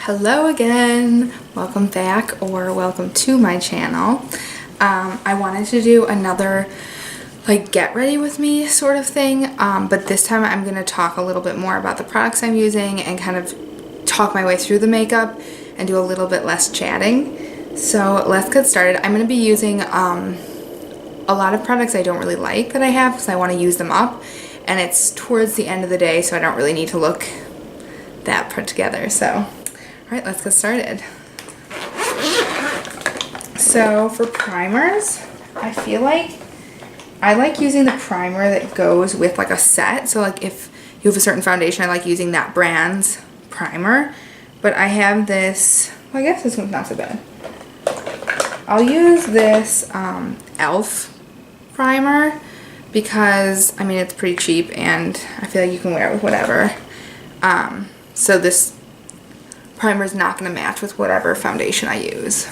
Hello again, welcome back or welcome to my channel. I wanted to do another like get ready with me sort of thing, but this time I'm going to talk a little bit more about the products I'm using and kind of talk my way through the makeup and do a little bit less chatting. So let's get started. I'm going to be using a lot of products I don't really like that I have because I want to use them up, and it's towards the end of the day so I don't really need to look that put together. So alright, let's get started. So for primers, I feel like I like using the primer that goes with like a set. So like if you have a certain foundation, I like using that brand's primer. But I have this, well, I guess this one's not so bad. I'll use this e.l.f. primer because, I mean, it's pretty cheap and I feel like you can wear it with whatever. So this primer is not going to match with whatever foundation I use.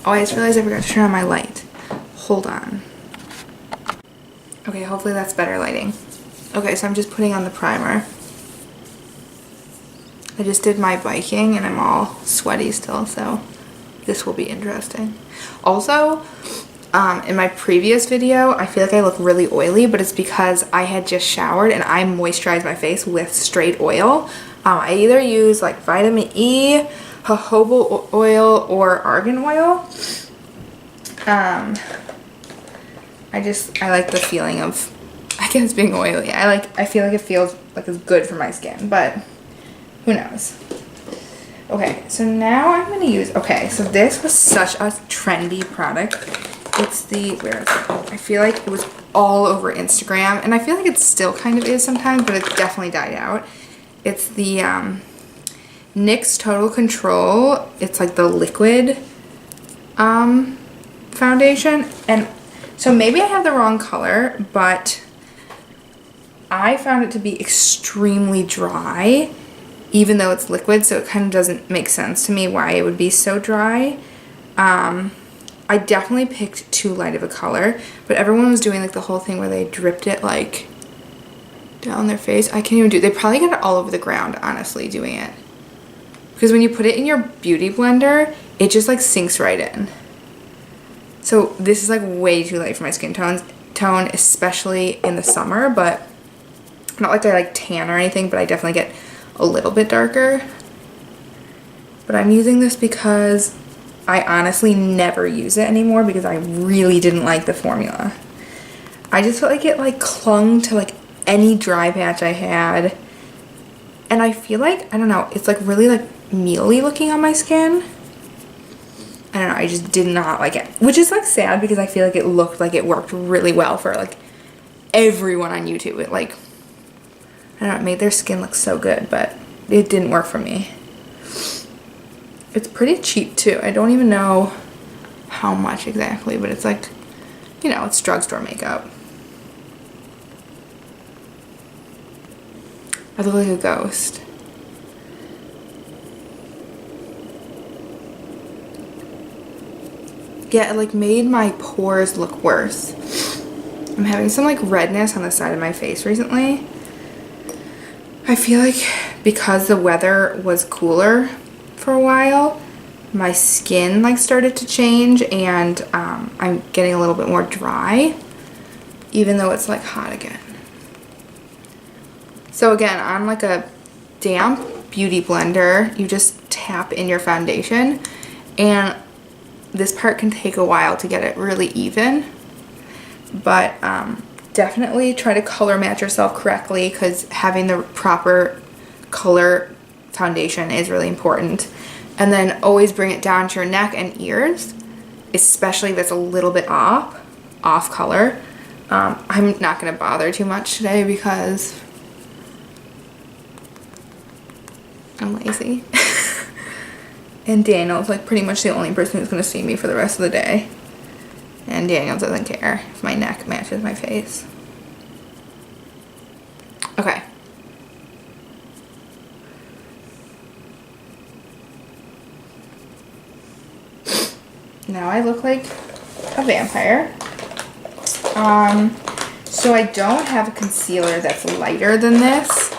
Oh, I just realized I forgot to turn on my light. Hold on. Okay, hopefully that's better lighting. Okay, so I'm just putting on the primer. I just did my biking and I'm all sweaty still, so this will be interesting. Also, in my previous video, I feel like I look really oily, but it's because I had just showered and I moisturized my face with straight oil. I either use like vitamin E, jojoba oil, or argan oil. I like the feeling of, I guess, being oily. I feel like it feels like it's good for my skin, but who knows. Okay, so now I'm gonna use, okay, so this was such a trendy product. It's the, where is it? I feel like it was all over Instagram, and I feel like it still kind of is sometimes, but it's definitely died out. It's the NYX Total Control. It's like the liquid foundation. And so maybe I have the wrong color, but I found it to be extremely dry, even though it's liquid, so it kind of doesn't make sense to me why it would be so dry. I definitely picked too light of a color, but everyone was doing like the whole thing where they dripped it like down their face. I can't even do it. They probably got it all over the ground, honestly, doing it. Because when you put it in your beauty blender, it just like sinks right in. So this is like way too light for my skin tone, especially in the summer, but not like I like tan or anything, but I definitely get a little bit darker. But I'm using this because I honestly never use it anymore because I really didn't like the formula. I just felt like it like clung to like any dry patch I had, and I feel like, I don't know, it's like really like mealy looking on my skin. I don't know, I just did not like it, which is like sad because I feel like it looked like it worked really well for like everyone on YouTube. It like, I don't know, it made their skin look so good, but it didn't work for me. It's pretty cheap too. I don't even know how much exactly, but it's like, you know, it's drugstore makeup. I look like a ghost. Yeah, it like made my pores look worse. I'm having some like redness on the side of my face recently. I feel like because the weather was cooler for a while, my skin like started to change, and I'm getting a little bit more dry, even though it's like hot again. So again, on like a damp beauty blender, you just tap in your foundation, and this part can take a while to get it really even, but definitely try to color match yourself correctly because having the proper color foundation is really important. And then always bring it down to your neck and ears, especially if it's a little bit off color. I'm not going to bother too much today because I'm lazy. And Daniel's like pretty much the only person who's going to see me for the rest of the day. And Daniel doesn't care if my neck matches my face. Okay. Now I look like a vampire. So I don't have a concealer that's lighter than this.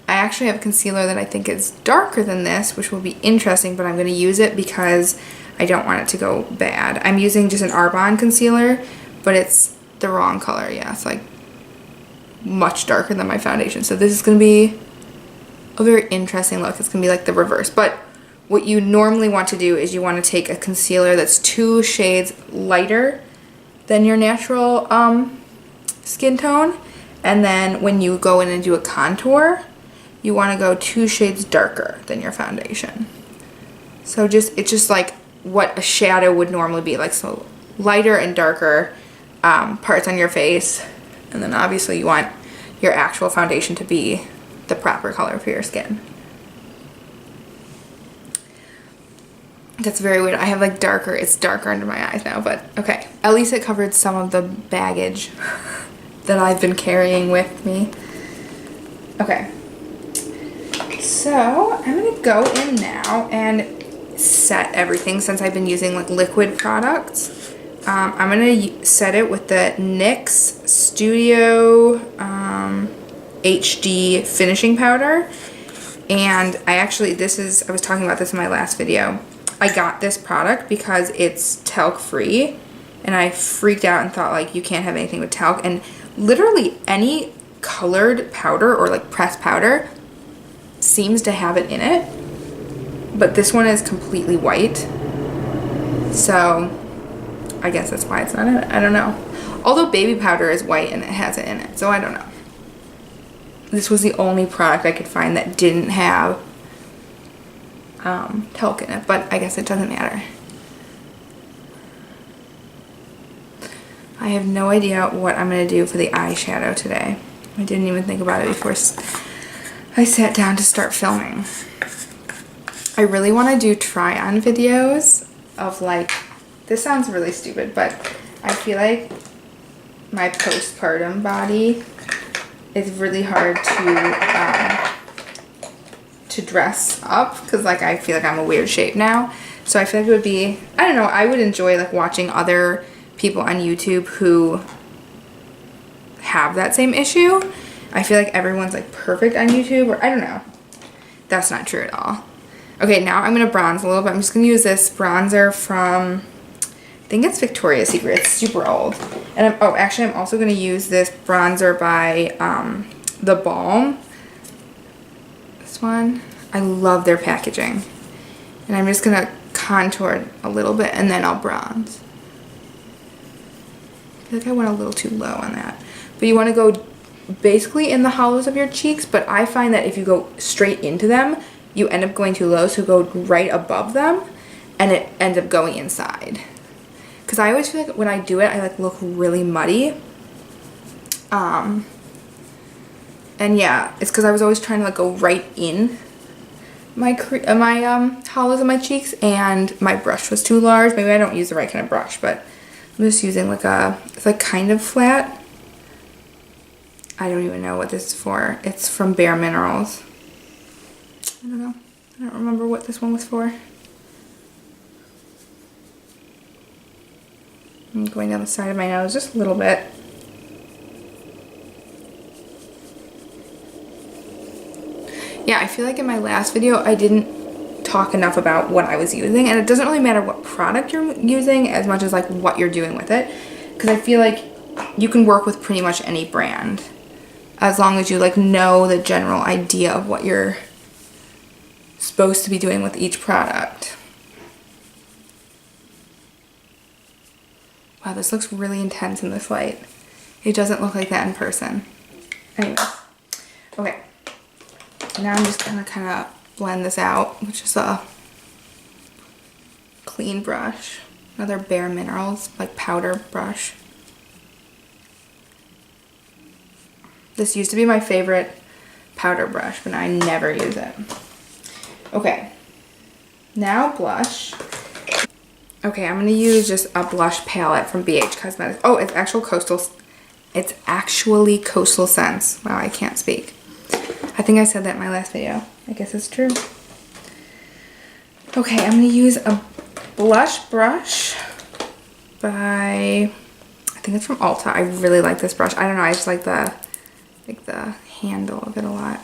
I actually have a concealer that I think is darker than this, which will be interesting, but I'm going to use it because I don't want it to go bad. I'm using just an Arbonne concealer, but it's the wrong color. Yeah, it's like much darker than my foundation. So this is going to be a very interesting look. It's going to be like the reverse. But what you normally want to do is you want to take a concealer that's 2 shades lighter than your natural skin tone. And then when you go in and do a contour, you want to go 2 shades darker than your foundation. So it's just like what a shadow would normally be, like, so lighter and darker parts on your face. And then obviously you want your actual foundation to be the proper color for your skin. That's very weird. I have like it's darker under my eyes now, but okay. At least it covered some of the baggage that I've been carrying with me. Okay. So I'm gonna go in now and set everything since I've been using like liquid products. I'm gonna set it with the NYX Studio HD finishing powder. And I was talking about this in my last video. I got this product because it's talc free, and I freaked out and thought like you can't have anything with talc, and literally any colored powder or like pressed powder seems to have it in it, but this one is completely white, so I guess that's why it's not in it. I don't know. Although baby powder is white and it has it in it, so I don't know. This was the only product I could find that didn't have talc in it, but I guess it doesn't matter. I have no idea what I'm going to do for the eyeshadow today. I didn't even think about it before I sat down to start filming. I really want to do try-on videos of like, this sounds really stupid, but I feel like my postpartum body is really hard to dress up because like I feel like I'm a weird shape now. So I feel like it would be, I don't know, I would enjoy like watching other people on YouTube who have that same issue. I feel like everyone's like perfect on YouTube, or I don't know. That's not true at all. Okay, now I'm gonna bronze a little bit. I'm just gonna use this bronzer from, I think it's Victoria's Secret. It's super old. And I'm also gonna use this bronzer by The Balm. This one. I love their packaging. And I'm just gonna contour a little bit and then I'll bronze. I feel like I went a little too low on that. But you wanna go basically in the hollows of your cheeks, but I find that if you go straight into them, you end up going too low, so go right above them and it ends up going inside. Because I always feel like when I do it, I like look really muddy. And yeah, it's because I was always trying to like go right in my hollows of my cheeks, and my brush was too large. Maybe I don't use the right kind of brush, but I'm just using like it's like kind of flat. I don't even know what this is for. It's from Bare Minerals. I don't know. I don't remember what this one was for. I'm going down the side of my nose just a little bit. Yeah, I feel like in my last video I didn't talk enough about what I was using, and it doesn't really matter what product you're using as much as like what you're doing with it, because I feel like you can work with pretty much any brand as long as you like know the general idea of what you're supposed to be doing with each product. Wow, this looks really intense in this light. It doesn't look like that in person. Anyways, okay. Now I'm just gonna kind of blend this out, which is a clean brush. Another Bare Minerals, like powder brush. This used to be my favorite powder brush, but I never use it. Okay, now blush. Okay, I'm gonna use just a blush palette from BH Cosmetics. Oh, it's actually Coastal Scents. Wow, I can't speak. I think I said that in my last video. I guess it's true. Okay, I'm gonna use a blush brush by, I think it's from Ulta. I really like this brush. I don't know, I just like the handle of it a lot.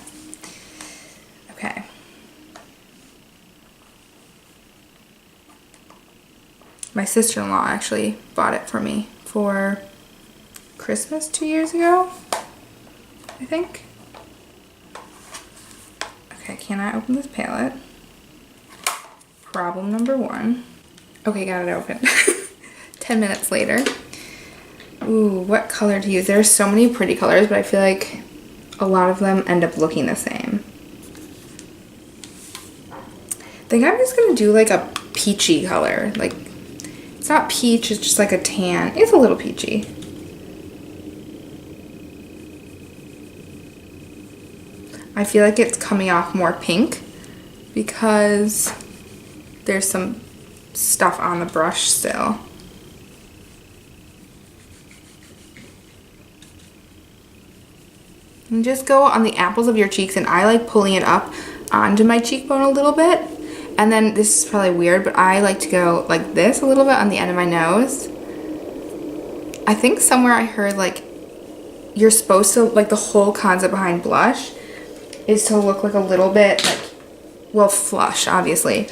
My sister-in-law actually bought it for me for Christmas 2 years ago, I think. Okay, can I open this palette? Problem number 1. Okay, got it open. 10 minutes later. Ooh, what color to use? There are so many pretty colors, but I feel like a lot of them end up looking the same. I think I'm just gonna do like a peachy color. Like, it's not peach, it's just like a tan. It's a little peachy. I feel like it's coming off more pink because there's some stuff on the brush still. And just go on the apples of your cheeks, and I like pulling it up onto my cheekbone a little bit. And then, this is probably weird, but I like to go like this a little bit on the end of my nose. I think somewhere I heard like you're supposed to, like the whole concept behind blush is to look like a little bit like, well, flush, obviously.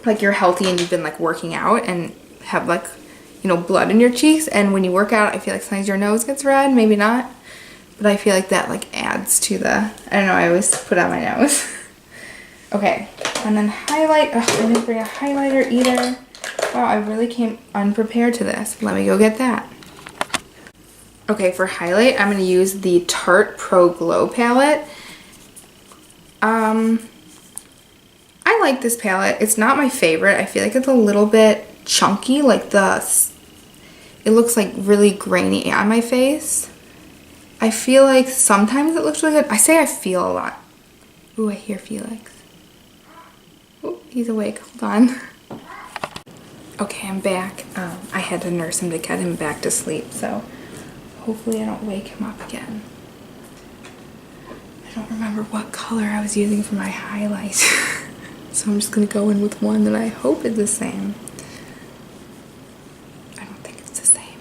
Like you're healthy and you've been like working out and have like, you know, blood in your cheeks. And when you work out, I feel like sometimes your nose gets red, maybe not. But I feel like that like adds to the, I don't know, I always put on my nose. Okay, and then highlight. Ugh, I didn't bring a highlighter either. Wow, I really came unprepared to this. Let me go get that. Okay, for highlight, I'm gonna use the Tarte Pro Glow palette. I like this palette. It's not my favorite. I feel like it's a little bit chunky, like it looks like really grainy on my face. I feel like sometimes it looks really good. I say I feel a lot. Ooh, I hear Felix. Oh, he's awake. Hold on. Okay, I'm back. I had to nurse him to get him back to sleep, so hopefully I don't wake him up again. I don't remember what color I was using for my highlight. So I'm just gonna go in with one that I hope is the same. I don't think it's the same.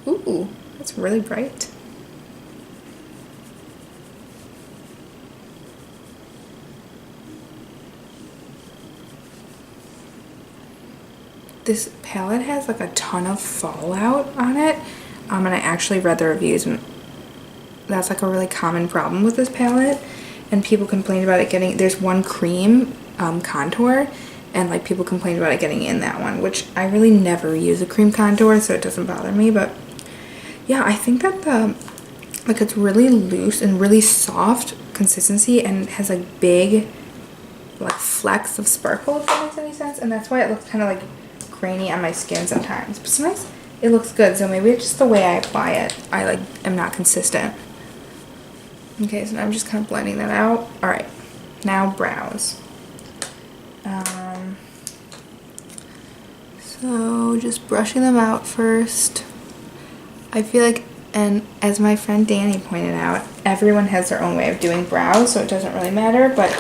Ooh, that's really bright. This palette has like a ton of fallout on it. And I actually read the reviews, and that's like a really common problem with this palette. And people complain about it getting, there's one cream contour, and like people complain about it getting in that one, which I really never use a cream contour, so it doesn't bother me. But yeah, I think that like it's really loose and really soft consistency, and it has like big like flecks of sparkle, if that makes any sense. And that's why it looks kind of like grainy on my skin sometimes. But sometimes it looks good, so maybe it's just the way I apply it. I like am not consistent. Okay, so now I'm just kind of blending that out. All right, now brows. So just brushing them out first. I feel like, and as my friend Danny pointed out, everyone has their own way of doing brows, so it doesn't really matter. But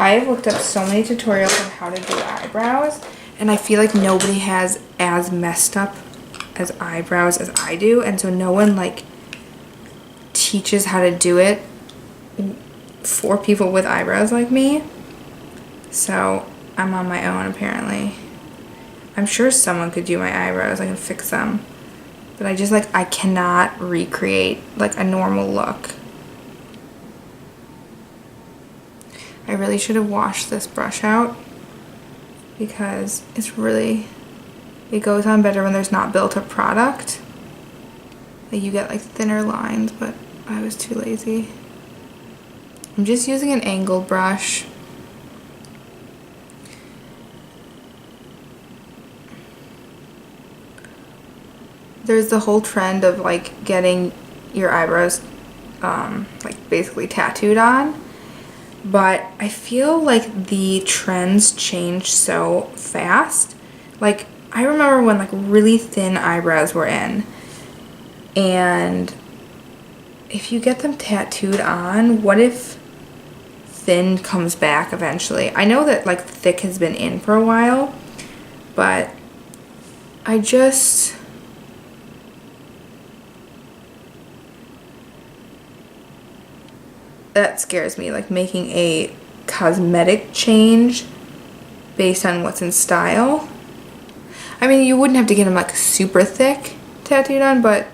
I've looked up so many tutorials on how to do eyebrows, and I feel like nobody has as messed up as eyebrows as I do, and so no one like teaches how to do it for people with eyebrows like me. So I'm on my own apparently. I'm sure someone could do my eyebrows. I can fix them, but I just like, I cannot recreate like a normal look. I really should have washed this brush out because it's really, it goes on better when there's not built up product. Like you get like thinner lines, but I was too lazy. I'm just using an angled brush. There's the whole trend of like getting your eyebrows like basically tattooed on, but I feel like the trends change so fast. Like I remember when like really thin eyebrows were in, and if you get them tattooed on, what if thin comes back eventually? I know that like thick has been in for a while, but I just, that scares me, like making a cosmetic change based on what's in style. I mean, you wouldn't have to get them like super thick tattooed on, but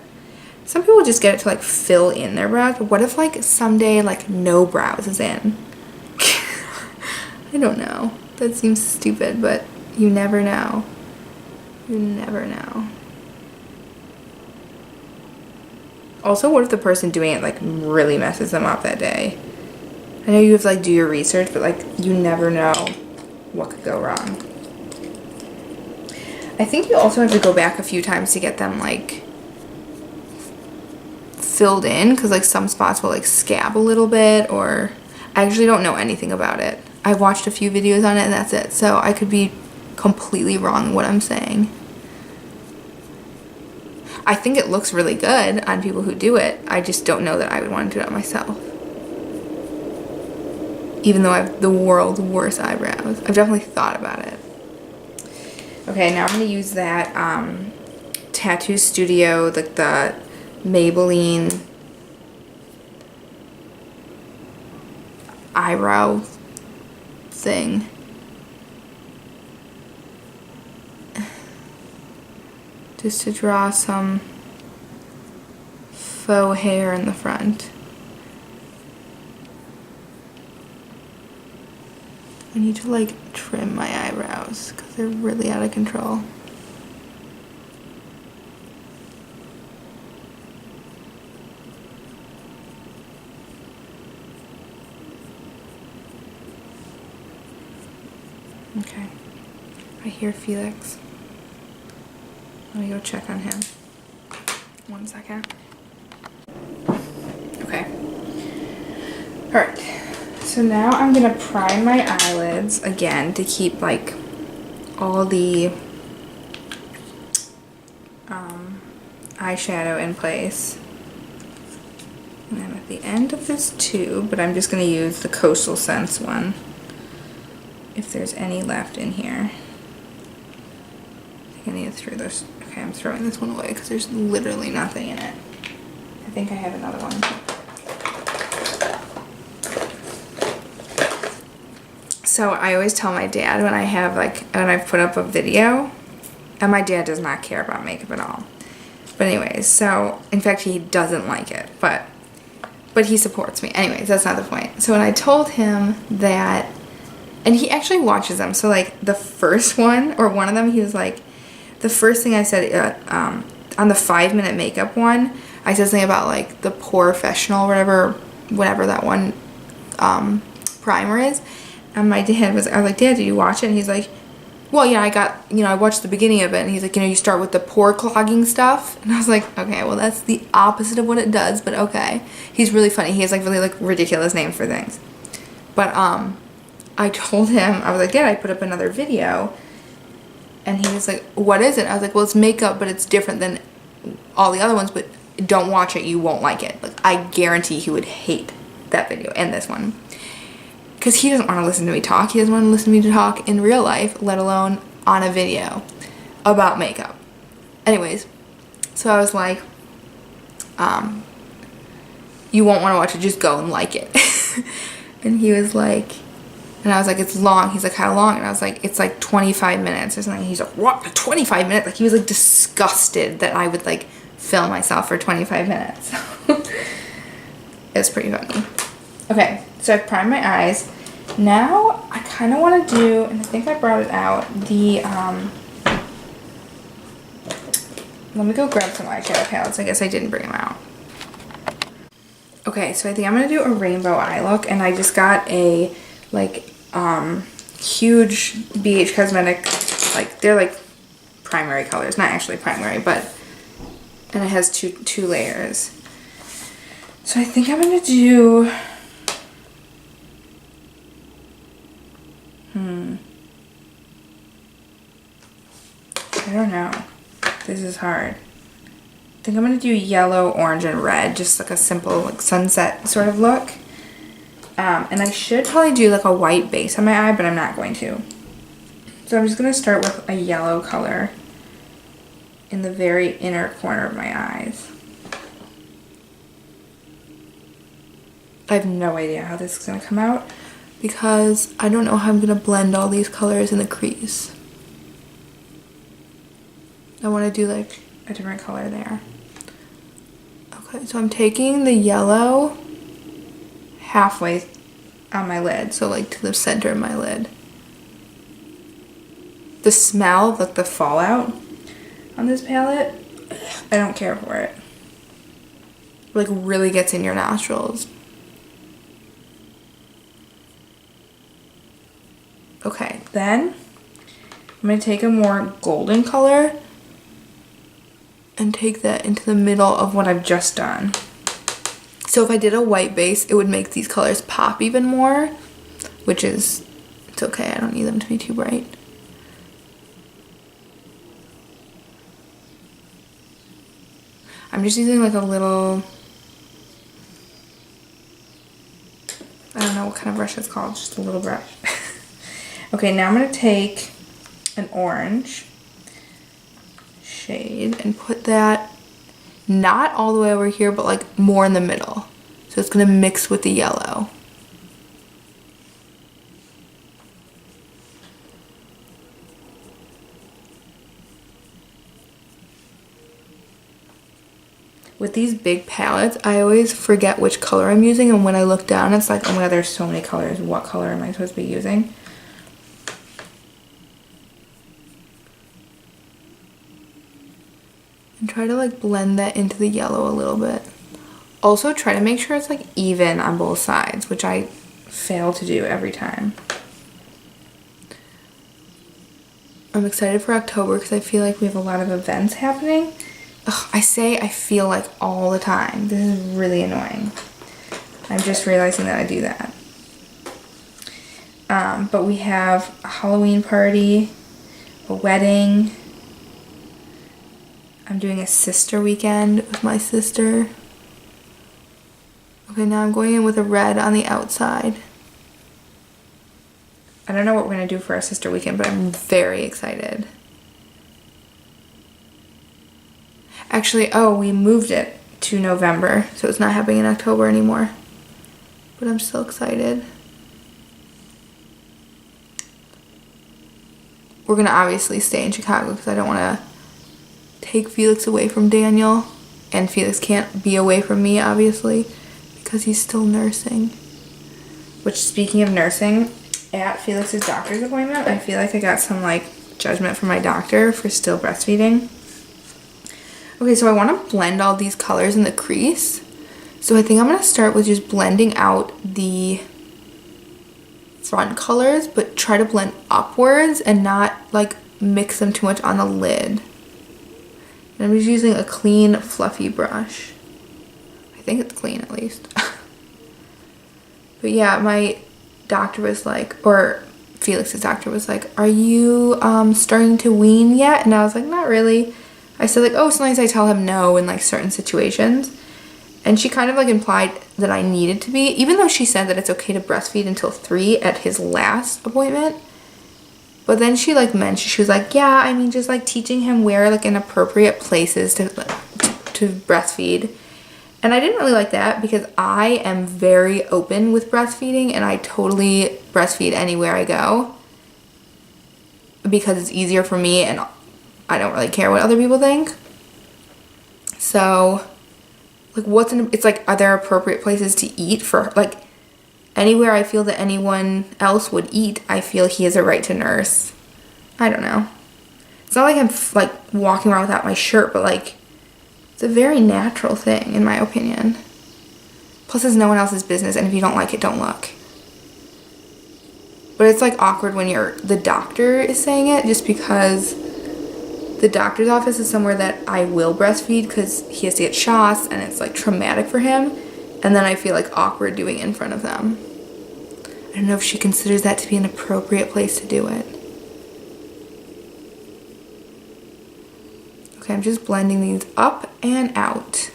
some people just get it to like fill in their brows. But what if like someday like no brows is in? I don't know. That seems stupid, but you never know. You never know. Also, what if the person doing it like really messes them up that day? I know you have to like do your research, but like you never know what could go wrong. I think you also have to go back a few times to get them like filled in, because like some spots will like scab a little bit, or I actually don't know anything about it. I've watched a few videos on it and that's it, so I could be completely wrong in what I'm saying. I think it looks really good on people who do it. I just don't know that I would want to do it myself. Even though I have the world's worst eyebrows. I've definitely thought about it. Okay, now I'm going to use that Tattoo Studio, the Maybelline eyebrow thing. Just to draw some faux hair in the front. I need to like trim my eyebrows because they're really out of control. Okay, I hear Felix. Let me go check on him. 1 second. Okay. Alright. So now I'm going to prime my eyelids again to keep like all the eyeshadow in place. And I'm at the end of this tube, but I'm just going to use the Coastal Scents one if there's any left in here. I need to throw this. Okay, I'm throwing this one away because there's literally nothing in it. I think I have another one. So I always tell my dad when I've put up a video, and my dad does not care about makeup at all. But anyways, so in fact he doesn't like it, but he supports me. Anyways, that's not the point. So when I told him that, and he actually watches them, so like the first one, or one of them, he was like, the first thing I said on the 5-minute makeup one, I said something about like the Professional, whatever that one primer is. And my dad I was like, Dad, did you watch it? And he's like, well, yeah, I watched the beginning of it. And he's like, you start with the pore clogging stuff. And I was like, okay, well, that's the opposite of what it does, but okay. He's really funny. He has like really like ridiculous names for things. But I told him, I was like, Dad, I put up another video. And he was like, what is it? I was like, well, it's makeup, but it's different than all the other ones, but don't watch it. You won't like it. Like, I guarantee he would hate that video and this one. Because he doesn't want to listen to me talk. He doesn't want to listen to me talk in real life, let alone on a video about makeup. Anyways, so I was like, you won't want to watch it. Just go and like it. And he was like, and I was like, it's long. He's like, how long? And I was like, it's like 25 minutes or something. He's like, what? 25 minutes? Like, he was like disgusted that I would like film myself for 25 minutes. It was pretty funny. Okay, so I've primed my eyes. Now I kind of want to do, and I think I brought it out, the, let me go grab some eyeshadow palettes. I guess I didn't bring them out. Okay, so I think I'm going to do a rainbow eye look, and I just got a, like, huge BH Cosmetic, like, they're like primary colors, not actually primary, but, and it has two layers. So I think I'm going to do, I don't know. This is hard. I think I'm going to do yellow, orange, and red, just like a simple like sunset sort of look. And I should probably do like a white base on my eye, but I'm not going to. So I'm just going to start with a yellow color in the very inner corner of my eyes. I have no idea how this is going to come out because I don't know how I'm gonna blend all these colors in the crease. I want to do like a different color there. Okay, so I'm taking the yellow halfway on my lid, so like to the center of my lid. The smell, like the fallout on this palette, I don't care for it. Like really gets in your nostrils. Okay, then I'm gonna take a more golden color and take that into the middle of what I've just done. So if I did a white base, it would make these colors pop even more, which is, it's okay, I don't need them to be too bright. I'm just using like a little, I don't know what kind of brush it's called, just a little brush. Okay, now I'm gonna take an orange shade and put that not all the way over here, but like more in the middle. So it's gonna mix with the yellow. With these big palettes, I always forget which color I'm using, and when I look down, it's like, oh my god, there's so many colors. What color am I supposed to be using? And try to like blend that into the yellow a little bit. Also try to make sure it's like even on both sides, which I fail to do every time. I'm excited for October because I feel like we have a lot of events happening. Ugh, I say I feel like all the time. This is really annoying. I'm just realizing that I do that. But we have a Halloween party, a wedding. I'm doing a sister weekend with my sister. Okay, now I'm going in with a red on the outside. I don't know what we're gonna do for our sister weekend, but I'm very excited. Actually, oh, we moved it to November, so it's not happening in October anymore. But I'm still excited. We're gonna obviously stay in Chicago because I don't wanna take Felix away from Daniel. And Felix can't be away from me, obviously, because he's still nursing. Which, speaking of nursing, at Felix's doctor's appointment, I feel like I got some like judgment from my doctor for still breastfeeding. Okay, so I want to blend all these colors in the crease. So I think I'm going to start with just blending out the front colors, but try to blend upwards and not like mix them too much on the lid. And I'm just using a clean, fluffy brush. I think it's clean at least. But yeah, my doctor was like, or Felix's doctor was like, are you starting to wean yet? And I was like, not really. I said like, oh, sometimes I tell him no in like certain situations. And she kind of like implied that I needed to be, even though she said that it's okay to breastfeed until 3 at his last appointment. But then she like mentioned, she was like, yeah, I mean, just like teaching him where like in appropriate places to breastfeed. And I didn't really like that because I am very open with breastfeeding and I totally breastfeed anywhere I go because it's easier for me and I don't really care what other people think. So like it's like, are there appropriate places to eat for like anywhere I feel that anyone else would eat, I feel he has a right to nurse. I don't know. It's not like I'm like walking around without my shirt, but like it's a very natural thing in my opinion. Plus it's no one else's business and if you don't like it, don't look. But it's like awkward when the doctor is saying it just because the doctor's office is somewhere that I will breastfeed because he has to get shots and it's like traumatic for him. And then I feel like awkward doing it in front of them. I don't know if she considers that to be an appropriate place to do it. Okay, I'm just blending these up and out.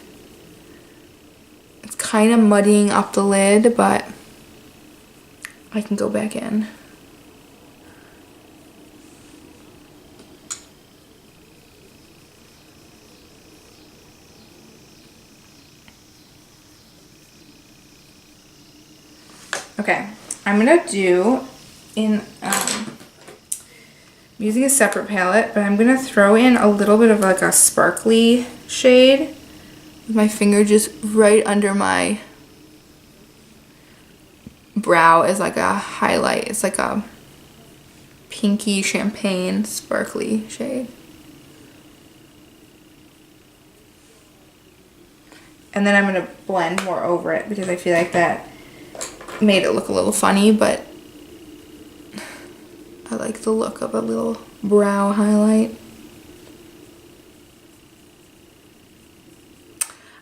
It's kind of muddying up the lid, but I can go back in. Okay, I'm gonna do in, I'm using a separate palette, but I'm gonna throw in a little bit of like a sparkly shade with my finger just right under my brow as like a highlight. It's like a pinky champagne sparkly shade. And then I'm gonna blend more over it because I feel like that made it look a little funny, but I like the look of a little brow highlight.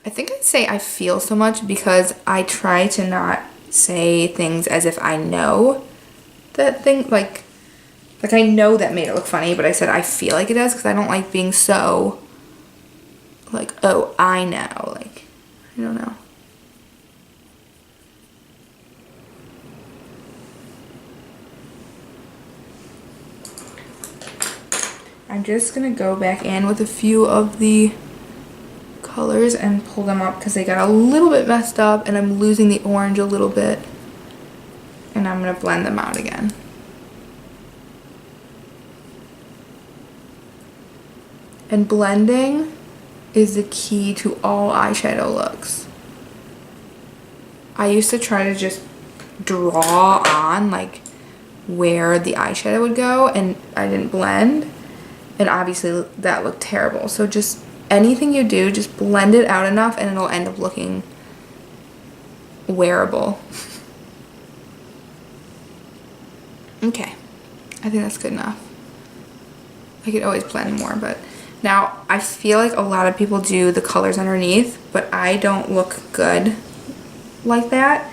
I think I'd say I feel so much because I try to not say things as if I know that thing, like I know that made it look funny, but I said I feel like it does because I don't like being so like, oh, I know, like, I don't know. I'm just gonna go back in with a few of the colors and pull them up because they got a little bit messed up and I'm losing the orange a little bit. And I'm gonna blend them out again. And blending is the key to all eyeshadow looks. I used to try to just draw on like where the eyeshadow would go and I didn't blend. And obviously that looked terrible. So just anything you do, just blend it out enough and it'll end up looking wearable. Okay, I think that's good enough. I could always blend more, but now I feel like a lot of people do the colors underneath, but I don't look good like that.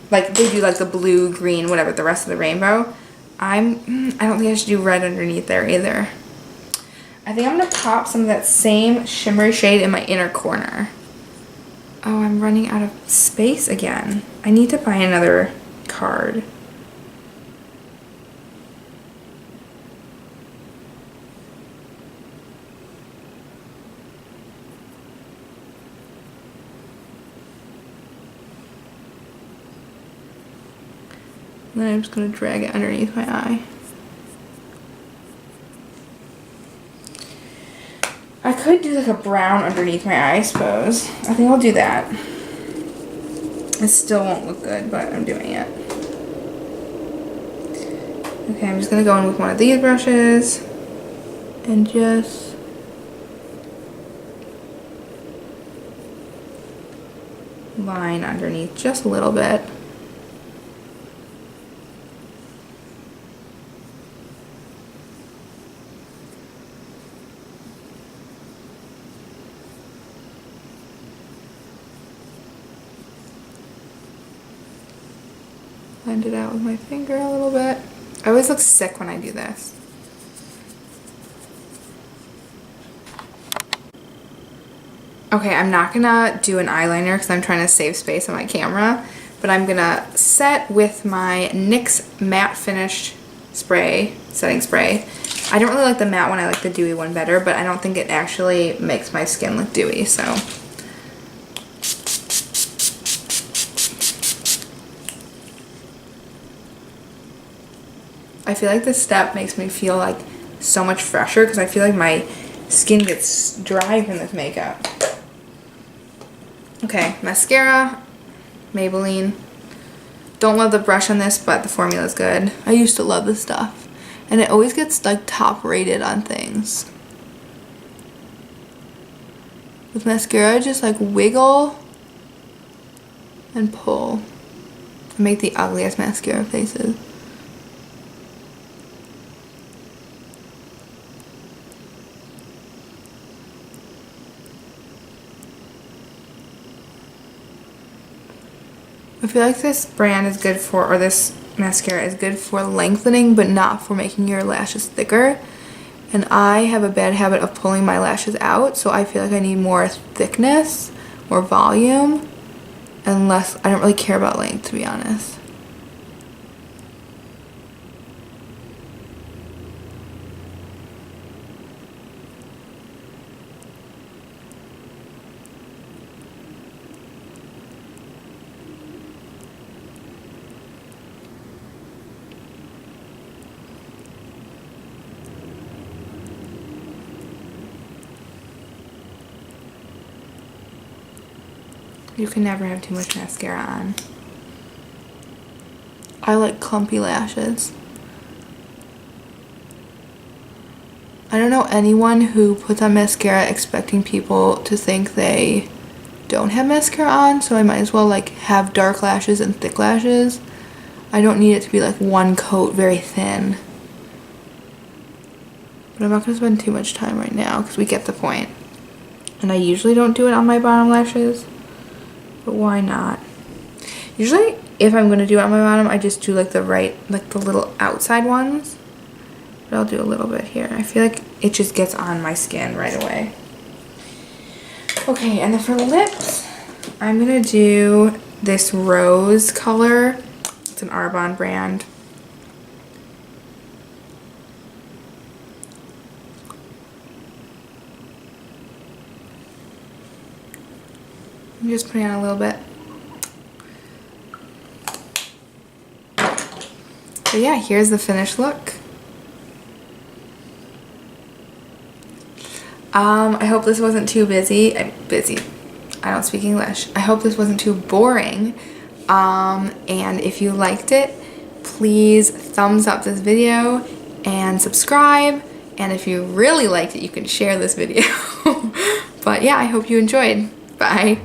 Like they do like the blue, green, whatever, the rest of the rainbow. I don't think I should do red underneath there either. I think I'm gonna pop some of that same shimmery shade in my inner corner. Oh, I'm running out of space again. I need to buy another card. And then I'm just gonna drag it underneath my eye. I could do like a brown underneath my eye, I suppose. I think I'll do that. It still won't look good, but I'm doing it. Okay, I'm just gonna go in with one of these brushes and just line underneath just a little bit. Blend it out with my finger a little bit. I always look sick when I do this. Okay, I'm not gonna do an eyeliner because I'm trying to save space on my camera, but I'm gonna set with my NYX matte finish spray, setting spray. I don't really like the matte one, I like the dewy one better, but I don't think it actually makes my skin look dewy, so. I feel like this step makes me feel like so much fresher because I feel like my skin gets dry from this makeup. Okay, mascara, Maybelline. Don't love the brush on this, but the formula is good. I used to love this stuff. And it always gets like top rated on things. With mascara, just like wiggle and pull. And make the ugliest mascara faces. I feel like this brand is good for, or this mascara is good for lengthening, but not for making your lashes thicker. And I have a bad habit of pulling my lashes out, so I feel like I need more thickness, more volume, and less, I don't really care about length, to be honest. You can never have too much mascara on. I like clumpy lashes. I don't know anyone who puts on mascara expecting people to think they don't have mascara on, so I might as well like have dark lashes and thick lashes. I don't need it to be like one coat, very thin. But I'm not going to spend too much time right now because we get the point. And I usually don't do it on my bottom lashes, but why not? Usually if I'm going to do it on my bottom, I just do like the little outside ones. But I'll do a little bit here. I feel like it just gets on my skin right away. Okay, and then for lips, I'm going to do this rose color. It's an Arbonne brand. I'm just putting on a little bit. So yeah, here's the finished look. I hope this wasn't too busy. I don't speak English. I hope this wasn't too boring. And if you liked it, please thumbs up this video and subscribe. And if you really liked it, you can share this video. But yeah, I hope you enjoyed. Bye.